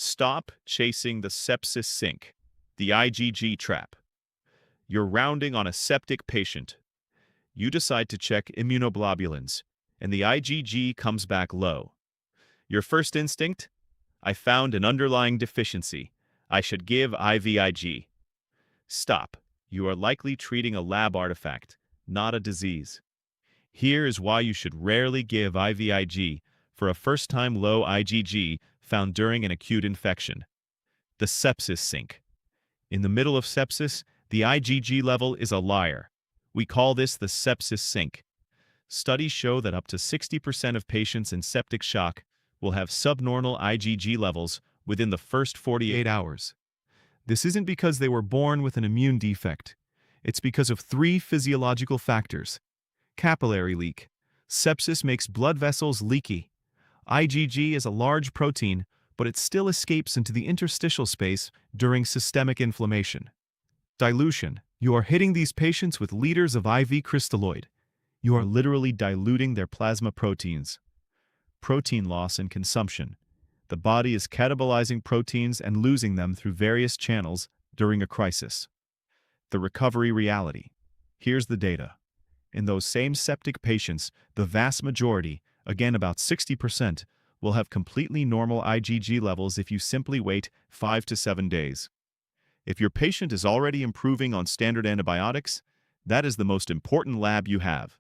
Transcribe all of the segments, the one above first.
Stop chasing the sepsis sink, the IGG trap. You're rounding on a septic patient. You decide to check immunoglobulins, and the IgG comes back low. Your first instinct? I found an underlying deficiency. I should give IVIG. Stop. You are likely treating a lab artifact, not a disease. Here is why you should rarely give IVIG for a first-time low IgG found during an acute infection. The sepsis sink. In the middle of sepsis, the IgG level is a liar. We call this the sepsis sink. Studies show that up to 60% of patients in septic shock will have subnormal IgG levels within the first 48 hours. This isn't because they were born with an immune defect. It's because of three physiological factors. Capillary leak. Sepsis makes blood vessels leaky. IgG is a large protein, but it still escapes into the interstitial space during systemic inflammation. Dilution. You are hitting these patients with liters of IV crystalloid. You are literally diluting their plasma proteins. Protein loss and consumption. The body is catabolizing proteins and losing them through various channels during a crisis. The recovery reality. Here's the data. In those same septic patients, the vast majority, again about 60%, will have completely normal IgG levels if you simply wait 5 to 7 days. If your patient is already improving on standard antibiotics, that is the most important lab you have.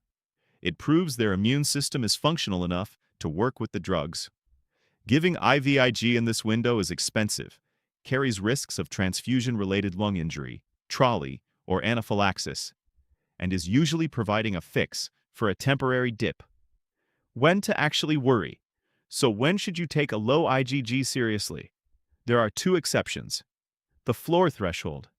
It proves their immune system is functional enough to work with the drugs. Giving IVIG in this window is expensive, carries risks of transfusion-related lung injury, trolley, or anaphylaxis, and is usually providing a fix for a temporary dip. When to actually worry? So when should you take a low IgG seriously? There are two exceptions. The floor threshold.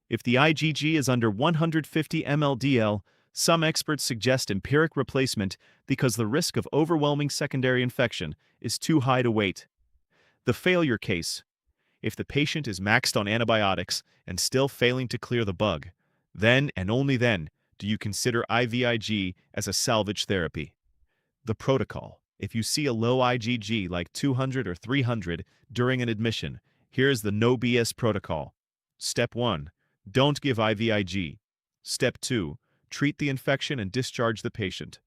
If the IgG is under 150 ml/dl, some experts suggest empiric replacement because the risk of overwhelming secondary infection is too high to wait. The failure case. If the patient is maxed on antibiotics and still failing to clear the bug, then and only then do you consider IVIG as a salvage therapy. The protocol. If you see a low IgG like 200 or 300 during an admission, here's the no BS protocol. Step 1. Don't give IVIG. Step 2. Treat the infection and discharge the patient.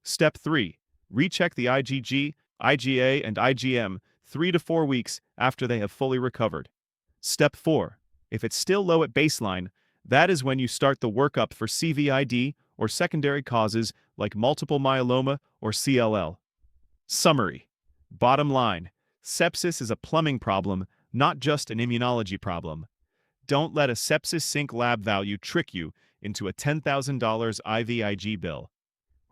Step 3. Recheck the IgG, IgA, and IgM 3 to 4 weeks after they have fully recovered. Step 4. If it's still low at baseline, that is when you start the workup for CVID or secondary causes like multiple myeloma or CLL. Summary. Bottom line, sepsis is a plumbing problem, not just an immunology problem. Don't let a sepsis sink lab value trick you into a $10,000 IVIG bill.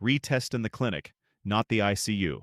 Retest in the clinic, not the ICU.